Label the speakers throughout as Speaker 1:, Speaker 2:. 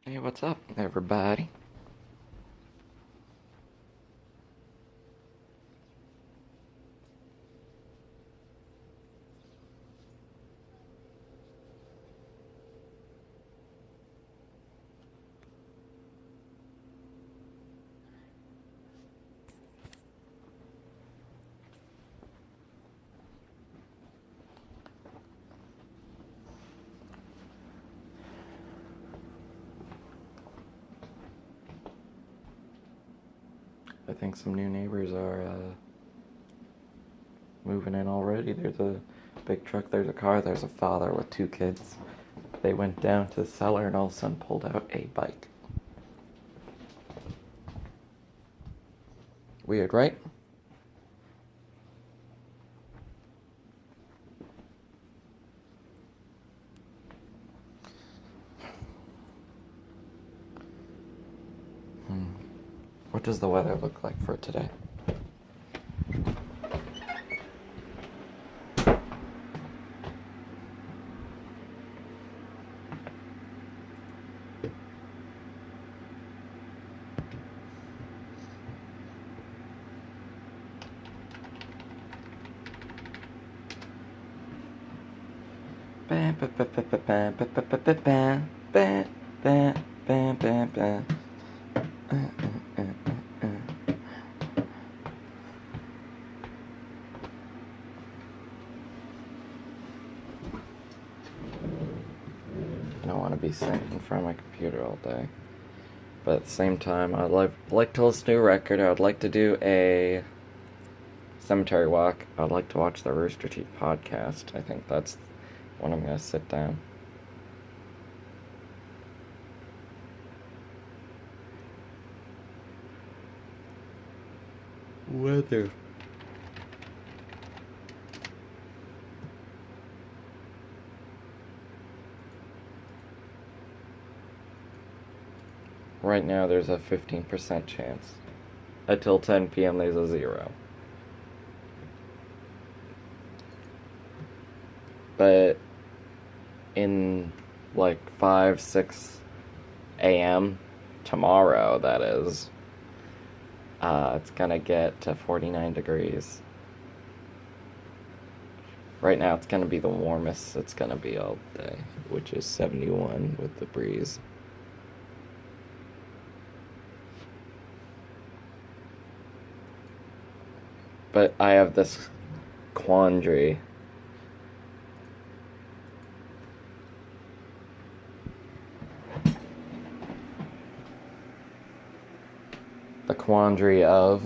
Speaker 1: Hey, what's up, everybody? I think some new neighbors are moving in already. There's a big truck, there's a car, there's a father with two kids. They went down to the cellar and all of a sudden pulled out a bike. Weird, right? What does the weather look like for today? Bam, bam, bam, bam, bam, bam, bam, bam, bam, bam, bam, bam, bam. I don't want to be sitting in front of my computer all day. But at the same time, I'd like to listen to a record. I would like to do a cemetery walk. I'd like to watch the Rooster Teeth podcast. I think that's when I'm going to sit down. Weather. Right now, there's a 15% chance. Until 10 p.m., there's a 0. But in like 5, 6 a.m. tomorrow, that is, it's gonna get to 49 degrees. Right now, it's gonna be the warmest it's gonna be all day, which is 71 with the breeze. But I have this quandary. The quandary of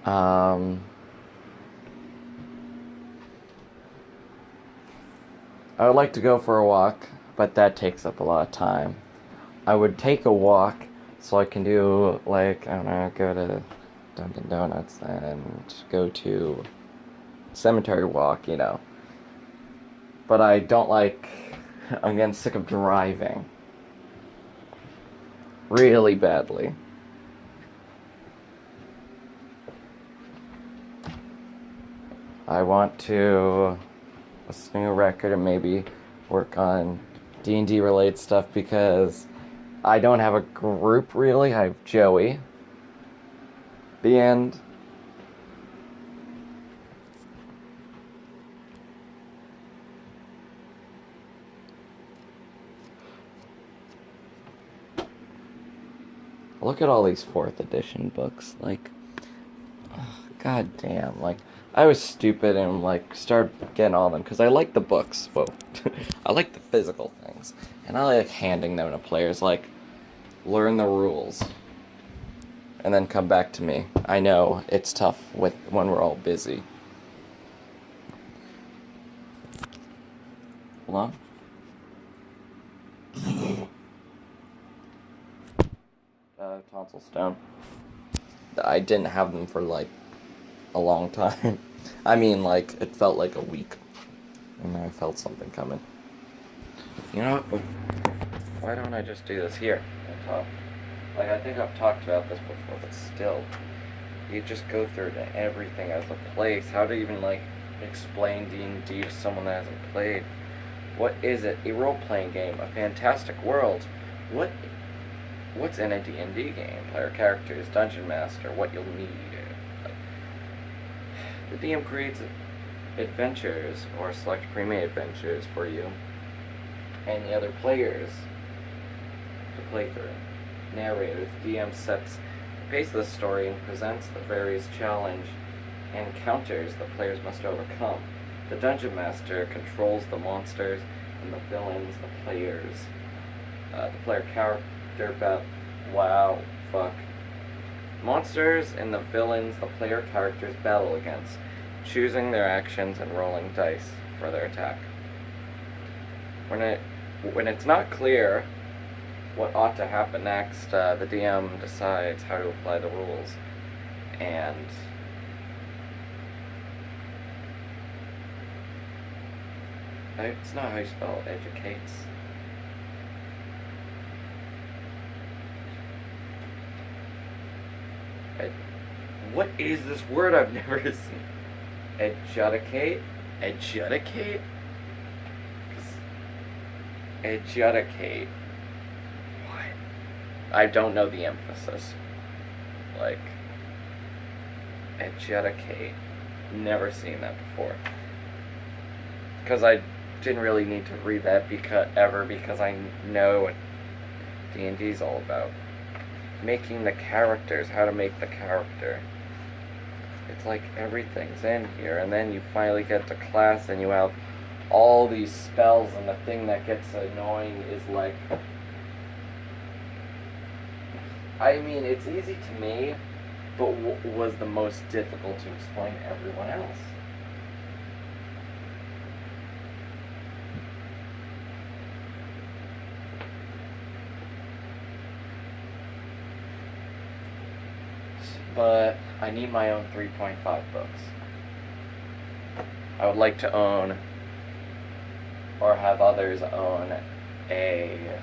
Speaker 1: I would like to go for a walk, but that takes up a lot of time. I would take a walk so I can do, like, I don't know, go to Dunkin' Donuts and go to cemetery walk, you know. But I don't like, I'm getting sick of driving. Really badly. I want to listen to a record and maybe work on D&D related stuff because I don't have a group really. I have Joey. The end. Look at all these 4th edition books. Like, god damn. Like, I was stupid and, like, started getting all of them because I like the books. Whoa. I like the physical things. And I like handing them to players. Like, learn the rules. And then come back to me. I know it's tough when we're all busy. Hold on. Tonsil stone. I didn't have them for like a long time. I mean, like, it felt like a week. And I felt something coming. You know what? Why don't I just do this here? Like, I think I've talked about this before, but still. You just go through everything as a place. How to even, like, explain D&D to someone that hasn't played. What is it? A role-playing game, a fantastic world. What? What's in a D&D game? Player characters, dungeon master, what you'll need. The DM creates adventures or select pre-made adventures for you and the other players to play through. Narrators, DM sets the pace of the story and presents the various challenge and encounters the players must overcome. The dungeon master controls the monsters and the villains, the player character monsters and the villains the player characters battle against, choosing their actions and rolling dice for their attack. When it's not clear what ought to happen next, the DM decides how to apply the rules, and it's not how you spell educates. What is this word I've never seen? Adjudicate? Adjudicate? Adjudicate. What? I don't know the emphasis. Like, adjudicate. Never seen that before. Because I didn't really need to read that because I know what D&D's all about. Making the characters, how to make the character. It's like everything's in here, and then you finally get to class and you have all these spells, and the thing that gets annoying is like, I mean, it's easy to me, but was the most difficult to explain to everyone else. But I need my own 3.5 books. I would like to own, or have others own, a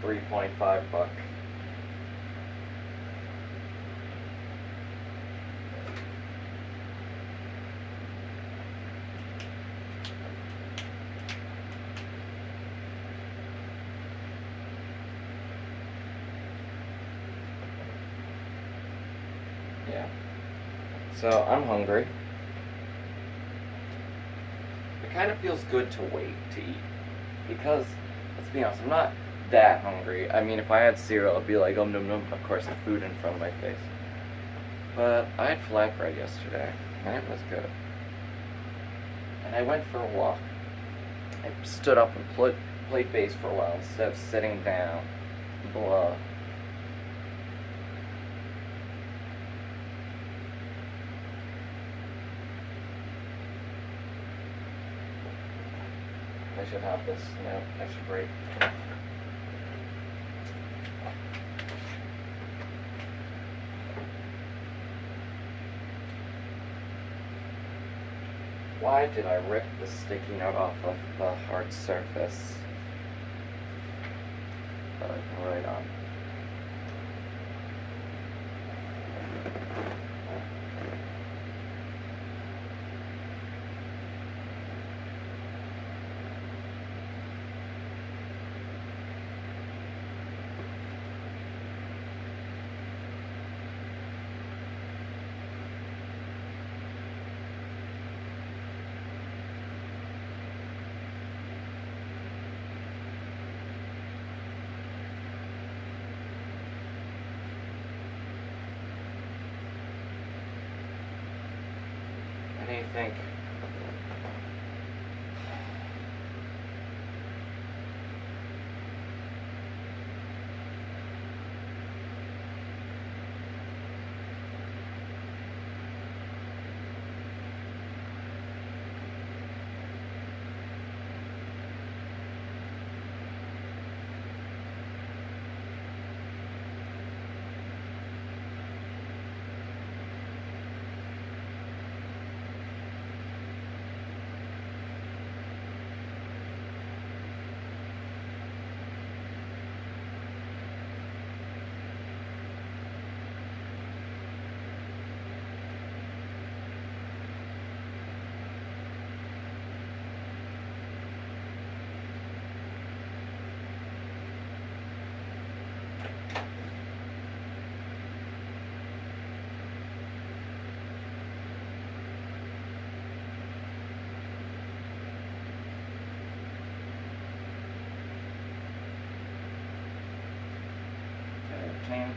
Speaker 1: 3.5 book. Yeah. So, I'm hungry. It kind of feels good to wait to eat. Because, let's be honest, I'm not that hungry. I mean, if I had cereal, I'd be like, oh, nom nom, of course, the food in front of my face. But I had flatbread yesterday, and it was good. And I went for a walk. I stood up and played bass for a while instead of sitting down. Blah. I should have this, I should break. Why did I rip the sticky note off of the hard surface that I can write on? What do you think?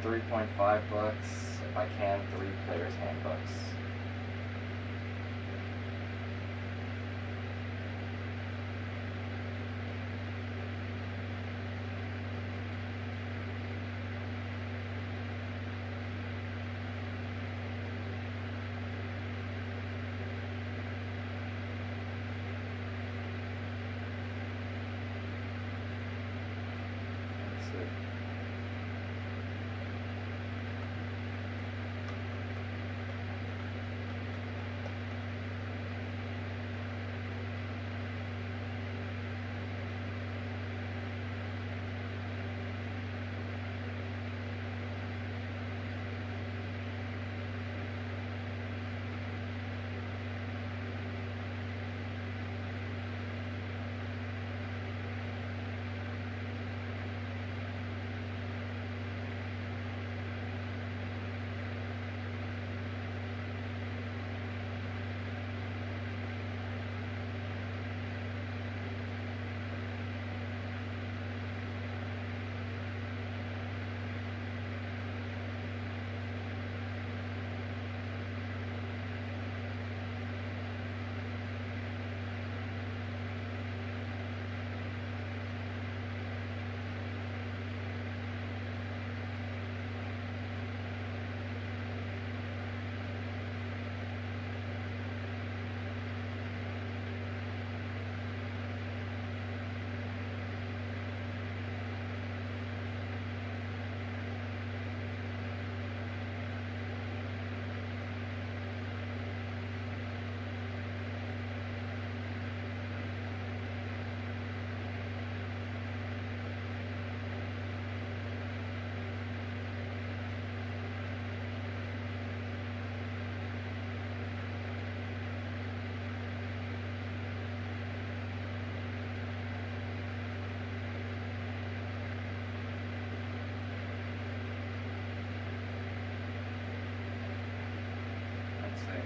Speaker 1: 3.5 books. If I can, 3 players' handbooks. Let's see. Let's see.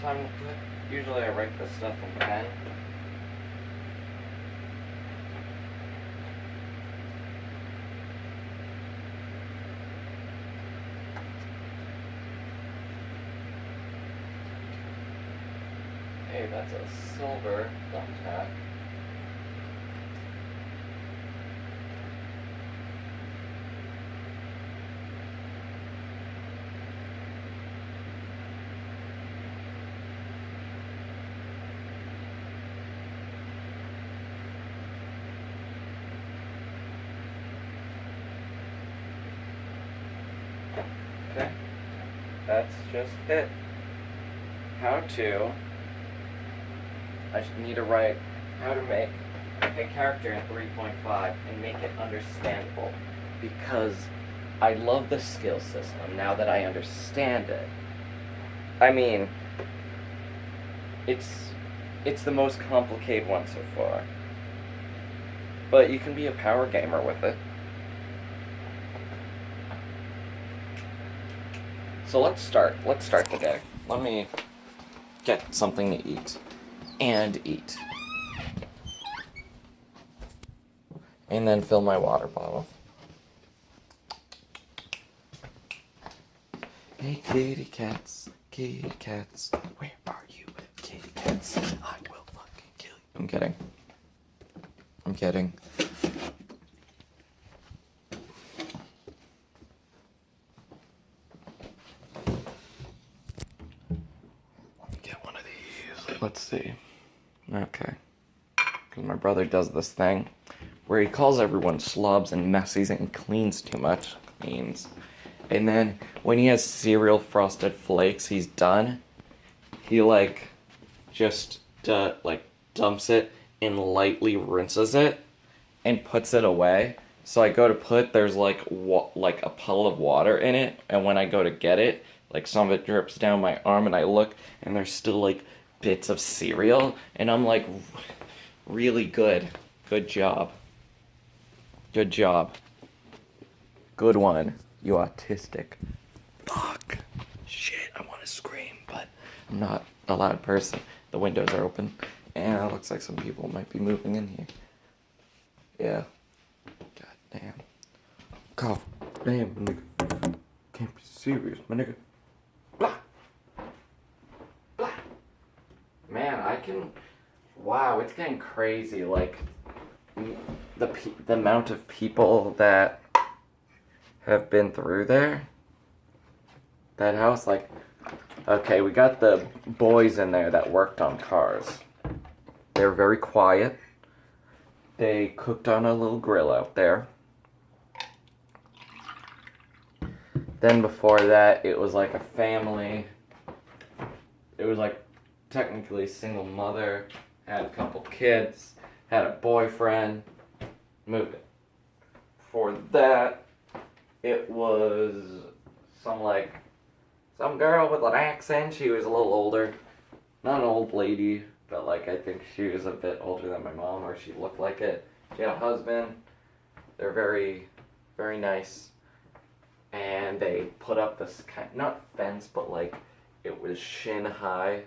Speaker 1: Time to put. Usually I write this stuff in pen. Hey, that's a silver thumbtack. Okay, that's just it. How to. I should need to write how to make a character in 3.5 and make it understandable, because I love the skill system now that I understand it. I mean, it's the most complicated one so far, but you can be a power gamer with it. So let's start the day. Let me get something to eat. And eat. And then fill my water bottle. Hey kitty cats, where are you, kitty cats? I will fucking kill you. I'm kidding. Let me get one of these. Let's see. Okay. Because my brother does this thing where he calls everyone slobs and messies and cleans too much. And then when he has cereal Frosted Flakes, he's done. He like just like dumps it and lightly rinses it and puts it away. So I go to put there's like like a puddle of water in it, and when I go to get it, like some of it drips down my arm, and I look and there's still like bits of cereal, and I'm like, really good, good job, good job, good one, you autistic. Fuck, shit, I want to scream, but I'm not a loud person. The windows are open, and it looks like some people might be moving in here. Yeah. God damn. God damn, my nigga. Can't be serious, my nigga. Blah. Blah. Man, I can. Wow, it's getting crazy. Like, the amount of people that have been through there. That house, like, okay, we got the boys in there that worked on cars. They were very quiet. They cooked on a little grill out there. Then before that, it was like a family. It was like technically a single mother, had a couple kids, had a boyfriend, moved it. Before that, it was some girl with an accent. She was a little older. Not an old lady, but like I think she was a bit older than my mom, or she looked like it. She had a husband. They're very, very nice. And they put up this kind, not fence, but like it was shin high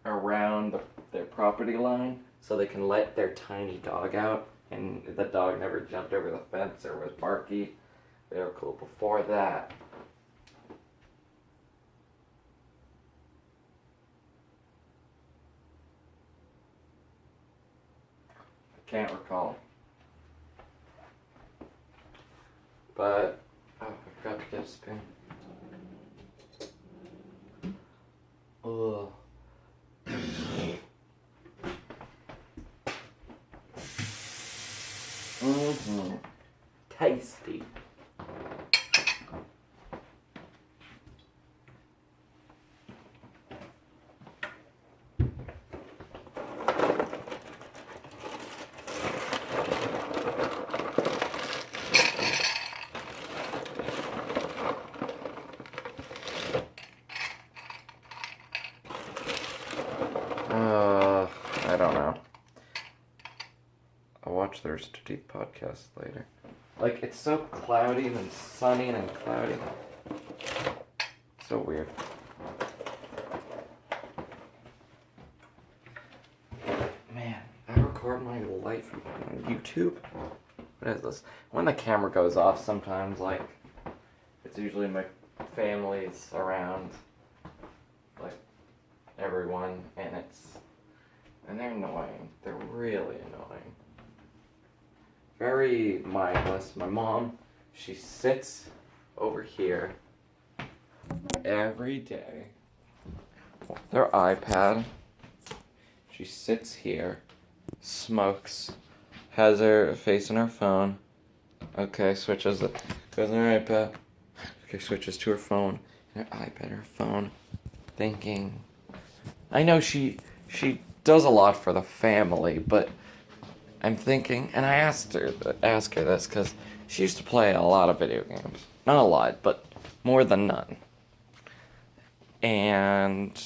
Speaker 1: around their property line, so they can let their tiny dog out, and the dog never jumped over the fence or was barky. They were cool. Before that, I can't recall. But, oh, I forgot to get a spoon. Ugh. Mm-hmm. Tasty. I don't know. I'll watch the Rooster Teeth podcast later. Like, it's so cloudy and sunny and cloudy. So weird. Man, I record my life on YouTube. What is this? When the camera goes off sometimes, like, it's usually my family's around, like, everyone, and they're annoying. They're really annoying. Very mindless. My mom, she sits over here every day with their iPad. She sits here, smokes, has her face in her phone. Okay, switches it. Goes on her iPad. Okay, switches to her phone. Her iPad, her phone. Thinking. I know she does a lot for the family, but I'm thinking, and I ask her this because she used to play a lot of video games. Not a lot, but more than none. And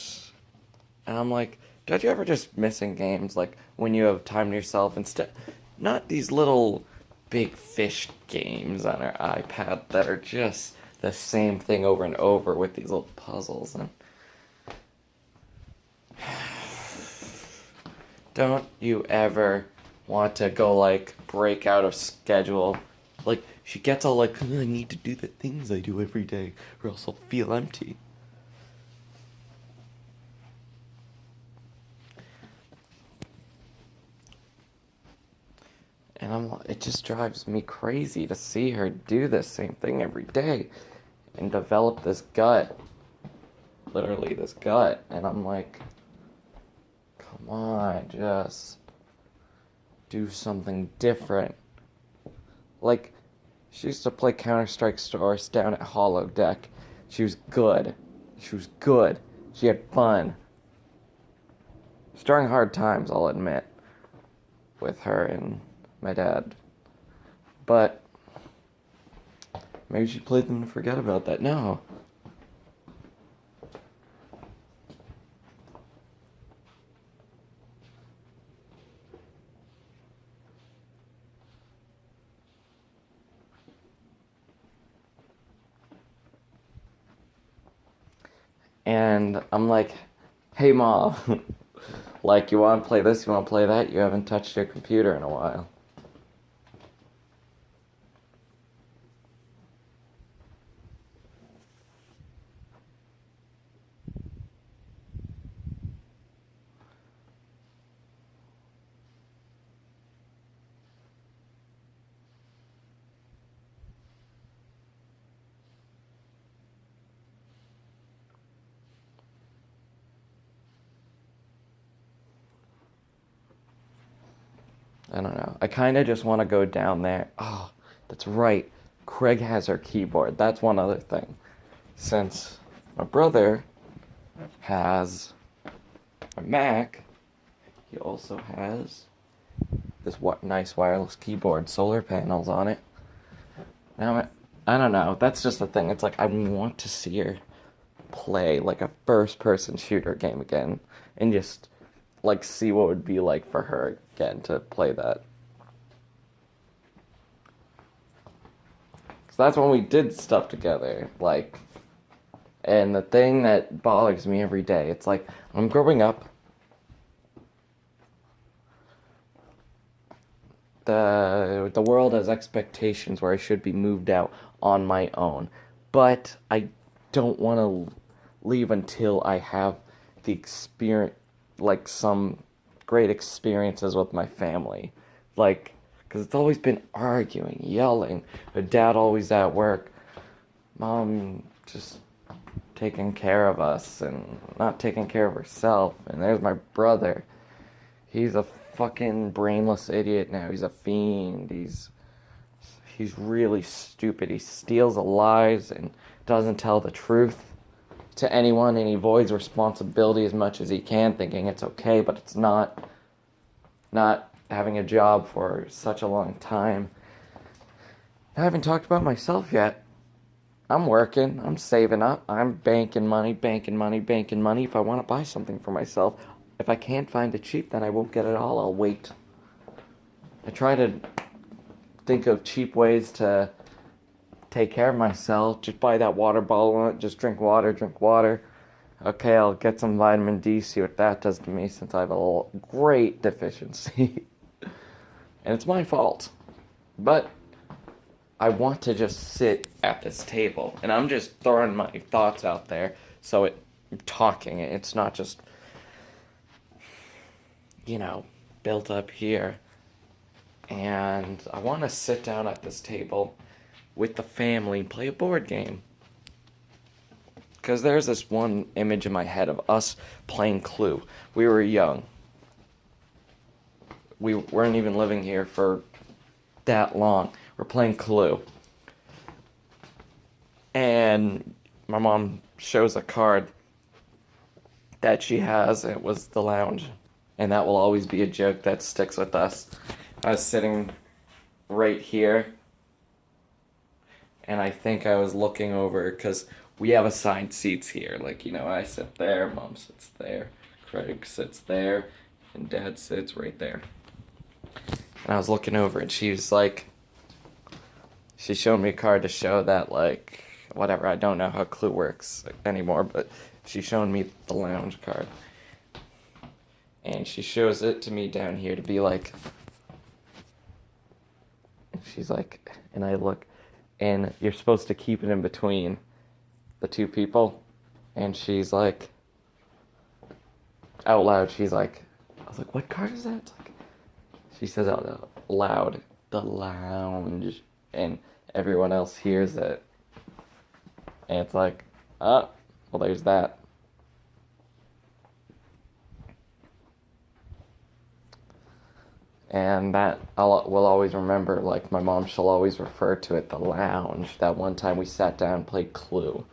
Speaker 1: I'm like, don't you ever just missing games, like when you have time to yourself instead? Not these little big fish games on our iPad that are just the same thing over and over with these little puzzles. And don't you ever want to go, like, break out of schedule? Like, she gets all like, I need to do the things I do every day, or else I'll feel empty. And it just drives me crazy to see her do the same thing every day and develop this gut. Literally, this gut. And I'm like, come on, just do something different. Like, She used to play Counter-Strike Source down at Holodeck. She was good. She was good. She had fun. It's during hard times, I'll admit, with her and my dad. But maybe she played them to forget about that. No. And I'm like, hey, Mom, like, you want to play this? You want to play that? You haven't touched your computer in a while. I don't know. I kind of just want to go down there. Oh, that's right. Craig has her keyboard. That's one other thing. Since my brother has a Mac, he also has this nice wireless keyboard, solar panels on it. Now, I don't know. That's just the thing. It's like I want to see her play like a first-person shooter game again, and just like see what it would be like for her again to play that. Because that's when we did stuff together. Like, and the thing that bothers me every day, it's like I'm growing up. The world has expectations where I should be moved out on my own, but I don't want to leave until I have the experience, like some great experiences with my family, like, because it's always been arguing, yelling, my dad always at work, mom just taking care of us and not taking care of herself, and there's my brother. He's a fucking brainless idiot now. He's a fiend. He's really stupid. He steals the lies and doesn't tell the truth to anyone, and he avoids responsibility as much as he can, thinking it's okay, but it's not. Not having a job for such a long time. I haven't talked about myself yet. I'm working. I'm saving up. I'm banking money, banking money, banking money if I want to buy something for myself. If I can't find it cheap, then I won't get it all. I'll wait. I try to think of cheap ways to take care of myself. Just buy that water bottle. Just drink water, drink water. Okay, I'll get some vitamin D, see what that does to me since I have a great deficiency. And it's my fault. But I want to just sit at this table. And I'm just throwing my thoughts out there. So I'm talking. It's not just, built up here. And I want to sit down at this table with the family and play a board game. Because there's this one image in my head of us playing Clue. We were young. We weren't even living here for that long. We're playing Clue. And my mom shows a card that she has. It was the lounge. And that will always be a joke that sticks with us. I was sitting right here. And I think I was looking over because we have assigned seats here. Like, I sit there, Mom sits there, Craig sits there, and Dad sits right there. And I was looking over, and she showed me a card to show that, like, whatever, I don't know how Clue works anymore, but she showed me the lounge card. And she shows it to me down here to be like, and she's like, and I look, and you're supposed to keep it in between the two people, and she's like, out loud, she's like, I was like, what card is that? Like, she says out loud, the lounge, and everyone else hears it, and it's like, well, there's that. And that will always remember, like, my mom, she'll always refer to it, the lounge. That one time we sat down and played Clue.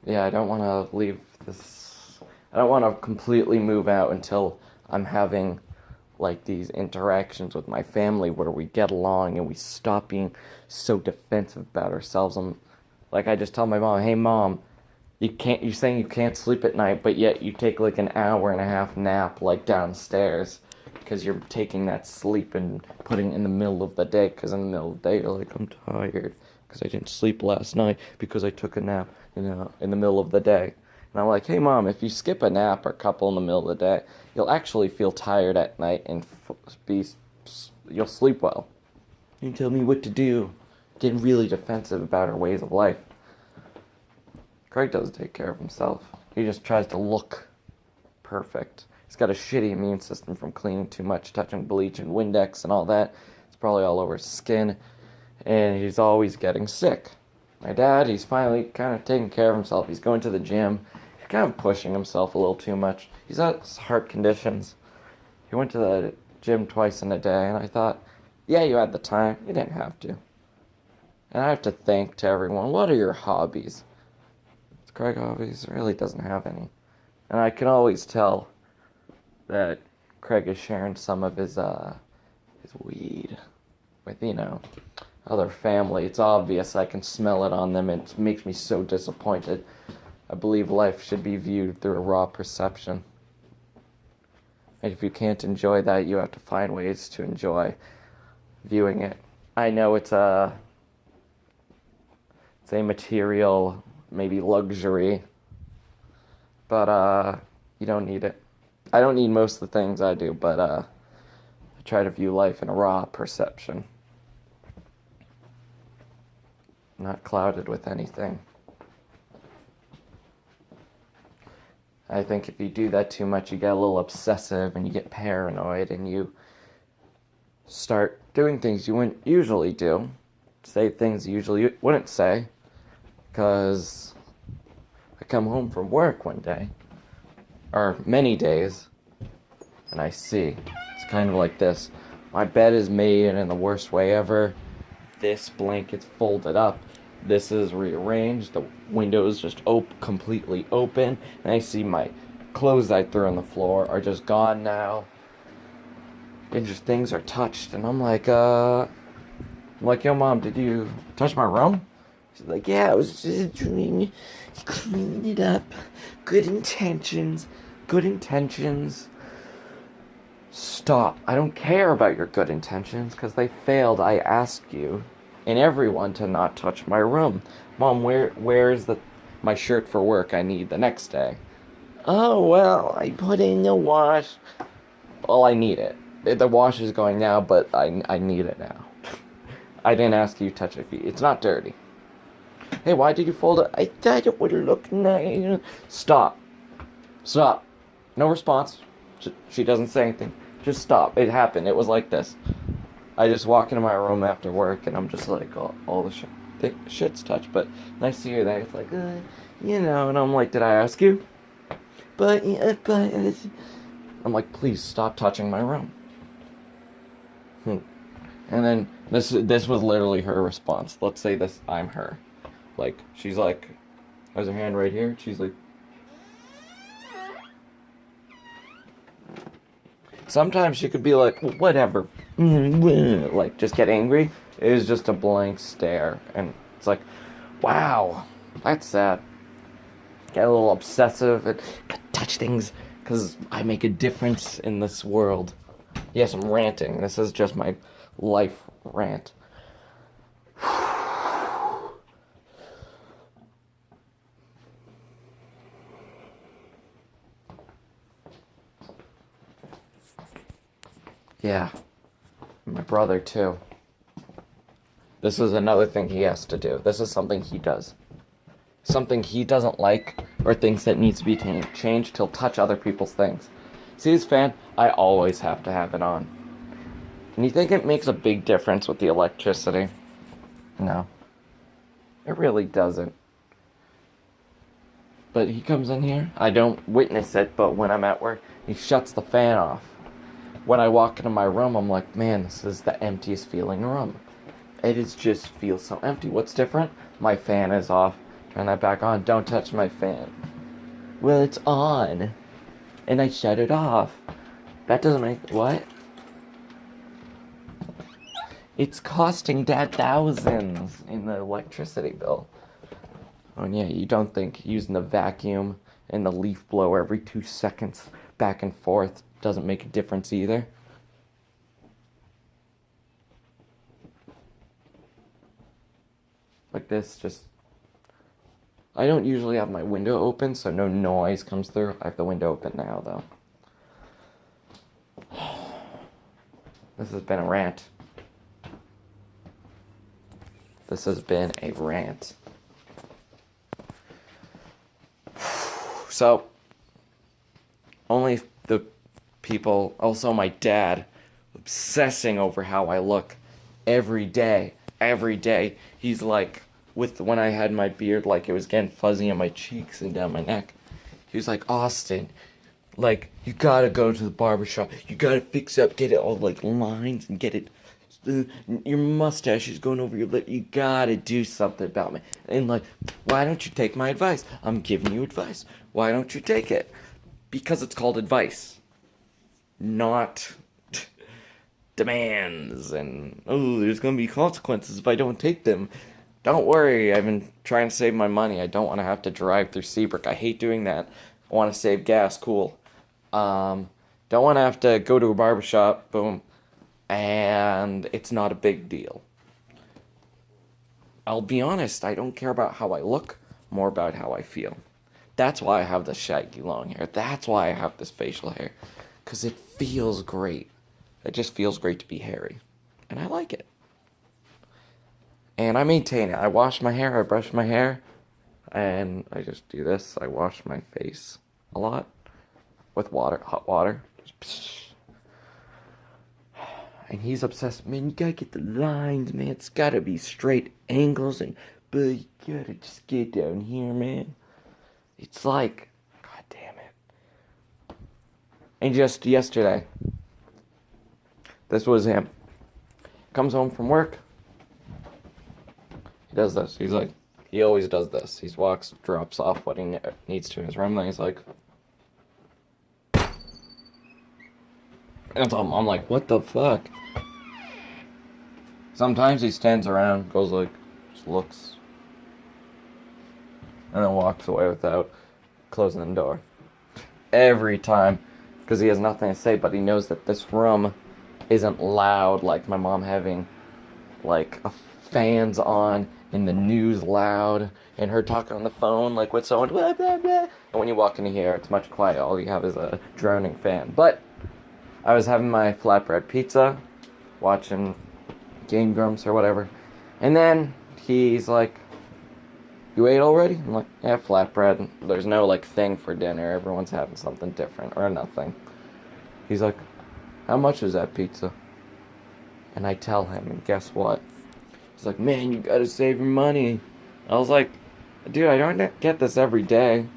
Speaker 1: Yeah, I don't want to leave this. I don't want to completely move out until I'm having like these interactions with my family where we get along and we stop being so defensive about ourselves. Like, I just tell my mom, "Hey mom, you're saying you can't sleep at night, but yet you take like an hour and a half nap like downstairs because you're taking that sleep and putting it in the middle of the day, because in the middle of the day you're like, I'm tired because I didn't sleep last night because I took a nap, in the middle of the day." And I'm like, "Hey mom, if you skip a nap or a couple in the middle of the day, you'll actually feel tired at night and you'll sleep well. You tell me what to do." Getting really defensive about our ways of life. Craig doesn't take care of himself. He just tries to look perfect. He's got a shitty immune system from cleaning too much, touching bleach and Windex and all that. It's probably all over his skin. And he's always getting sick. My dad, he's finally kind of taking care of himself. He's going to the gym. He's kind of pushing himself a little too much. He's got heart conditions. He went to the gym twice in a day, and I thought, yeah, you had the time. You didn't have to. And I have to think to everyone, what are your hobbies? Craig hobbies really doesn't have any. And I can always tell that Craig is sharing some of his weed with, other family. It's obvious. I can smell it on them. It makes me so disappointed. I believe life should be viewed through a raw perception. And if you can't enjoy that, you have to find ways to enjoy viewing it. I know it's a material, maybe luxury, but you don't need it. I don't need most of the things I do, but I try to view life in a raw perception, not clouded with anything. I think if you do that too much, you get a little obsessive and you get paranoid and you start doing things you wouldn't usually do, say things you usually wouldn't say, because I come home from work one day, or many days, and I see, it's kind of like this. My bed is made in the worst way ever. This blanket's folded up. This is rearranged. The window's just completely open. And I see my clothes I threw on the floor are just gone now. And just things are touched. And I'm like, yo, Mom, did you touch my room? She's like, yeah, I was just trying to clean it up. Good intentions. Good intentions. Stop. I don't care about your good intentions, because they failed. I asked you and everyone to not touch my room. Mom, where's my shirt for work I need the next day? Oh, well, I put it in the wash. Well, I need it. The wash is going now, but I need it now. I didn't ask you to touch it. It's not dirty. Hey, why did you fold it? I thought it would look nice. Stop. No response. She doesn't say anything. Just stop. It happened. It was like this. I just walk into my room after work, and I'm just like, all the shit's touched. But I see her there. It's like, and I'm like, did I ask you? But I'm like, please stop touching my room. And then this was literally her response. Let's say I'm her. Like, she's like, has her hand right here. She's like, sometimes she could be like, whatever, like, just get angry. It was just a blank stare, and it's like, wow, that's sad. Get a little obsessive and touch things, because I make a difference in this world. Yes, I'm ranting. This is just my life rant. Yeah, my brother too. This is another thing he has to do. This is something he does. Something he doesn't like, or thinks that needs to be changed, he'll touch other people's things. See this fan? I always have to have it on. And you think it makes a big difference with the electricity? No. It really doesn't. But he comes in here, I don't witness it, but when I'm at work, he shuts the fan off. When I walk into my room, I'm like, man, this is the emptiest feeling room. It is just feels so empty. What's different? My fan is off. Turn that back on. Don't touch my fan. Well, it's on. And I shut it off. That doesn't make... What? It's costing Dad thousands in the electricity bill. Oh, and yeah, you don't think using the vacuum and the leaf blower every 2 seconds back and forth doesn't make a difference either? Like this, just... I don't usually have my window open, so no noise comes through. I have the window open now, though. This has been a rant. This has been a rant. So, only the people, also my dad, obsessing over how I look every day. Every day. He's like, when I had my beard, like it was getting fuzzy on my cheeks and down my neck. He was like, Austin, like, you gotta go to the barbershop. You gotta fix up, get it all like lines and get it. Your mustache is going over your lip. You gotta do something about me. And like, why don't you take my advice? I'm giving you advice. Why don't you take it? Because it's called advice, not demands. And oh, there's gonna be consequences if I don't take them. Don't worry, I've been trying to save my money. I don't want to have to drive through Seabrook. I hate doing that. I want to save gas. Cool. Don't want to have to go to a barbershop. Boom. And it's not a big deal. I'll be honest, I don't care about how I look, more about how I feel. That's why I have the shaggy long hair. That's why I have this facial hair. Because it feels great. It just feels great to be hairy. And I like it. And I maintain it. I wash my hair, I brush my hair, and I just do this. I wash my face a lot with water, hot water. And he's obsessed. Man, you gotta get the lines, man. It's gotta be straight angles, but you gotta just get down here, man. It's like, god damn it. And just yesterday, this was him. Comes home from work. He does this. He's like, he always does this. He walks, drops off what he needs to in his room, then he's like, and I'm like, what the fuck? Sometimes he stands around, goes like, just looks, and then walks away without closing the door. Every time, because he has nothing to say, but he knows that this room isn't loud, like my mom having, like, a fans on, and the news loud, and her talking on the phone, like, with someone, blah, blah, blah. And when you walk into here, it's much quiet. All you have is a droning fan. But I was having my flatbread pizza, watching Game Grumps or whatever, and then he's like, you ate already? I'm like, yeah, flatbread. There's no, like, thing for dinner. Everyone's having something different, or nothing. He's like, how much is that pizza? And I tell him, and guess what? He's like, man, you gotta save your money. I was like, dude, I don't get this every day.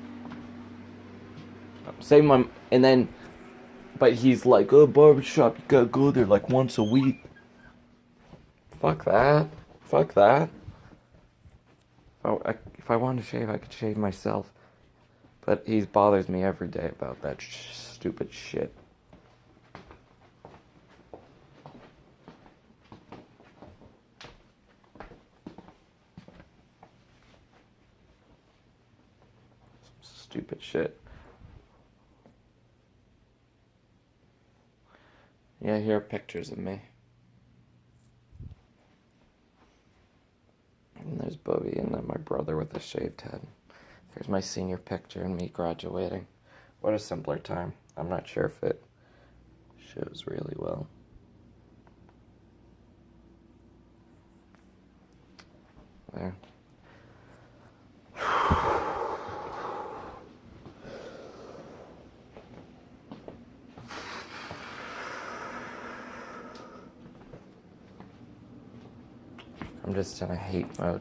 Speaker 1: Save my... And then... But he's like, oh, barbershop, you gotta go there like once a week. Fuck that. Fuck that. If I wanted to shave, I could shave myself. But he bothers me every day about that stupid shit. Stupid shit. Yeah, here are pictures of me. And there's Bubby, and then my brother with a shaved head. There's my senior picture and me graduating. What a simpler time. I'm not sure if it shows really well. There. I'm just in a hate mode.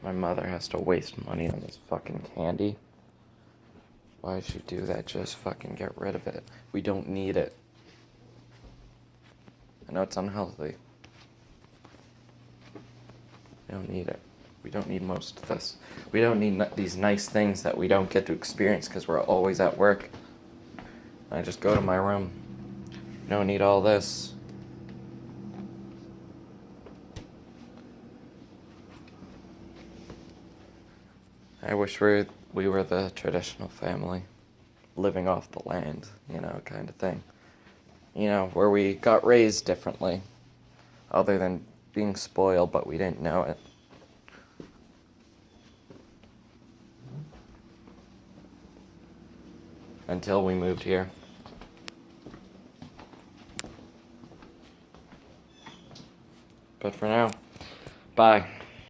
Speaker 1: My mother has to waste money on this fucking candy. Why does she do that? Just fucking get rid of it. We don't need it. I know it's unhealthy. We don't need it. We don't need most of this. We don't need these nice things that we don't get to experience because we're always at work. I just go to my room. We don't need all this. I wish we were the traditional family, living off the land, kind of thing. Where we got raised differently, other than being spoiled, but we didn't know it. Until we moved here. But for now, bye.